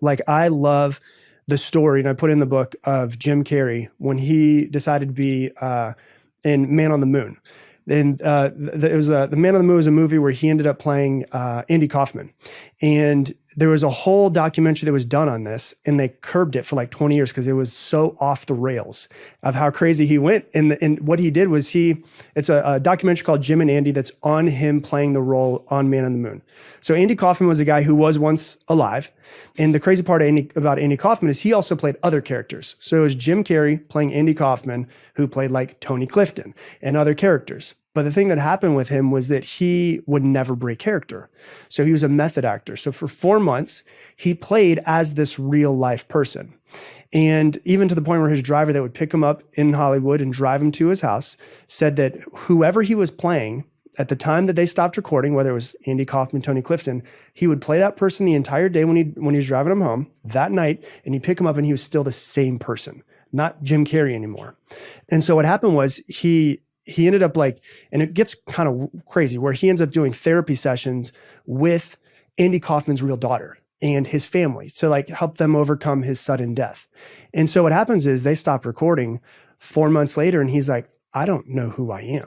Like, I love the story, and I put in the book, of Jim Carrey when he decided to be in Man on the Moon. And it was the Man on the Moon was a movie where he ended up playing Andy Kaufman, and there was a whole documentary that was done on this, and they curbed it for like 20 years because it was so off the rails of how crazy he went. And what he did was it's a documentary called Jim and Andy that's on him playing the role on Man on the Moon. So Andy Kaufman was a guy who was once alive. And the crazy part about Andy Kaufman is he also played other characters. So it was Jim Carrey playing Andy Kaufman, who played like Tony Clifton and other characters. But the thing that happened with him was that he would never break character. So he was a method actor. So for 4 months, he played as this real life person. And even to the point where his driver that would pick him up in Hollywood and drive him to his house said that whoever he was playing at the time that they stopped recording, whether it was Andy Kaufman, Tony Clifton, he would play that person the entire day when he was driving him home that night, and he'd pick him up and he was still the same person, not Jim Carrey anymore. And so what happened was he ended up and it gets kind of crazy, where he ends up doing therapy sessions with Andy Kaufman's real daughter and his family to help them overcome his sudden death. And so what happens is they stop recording 4 months later, and he's like, I don't know who I am.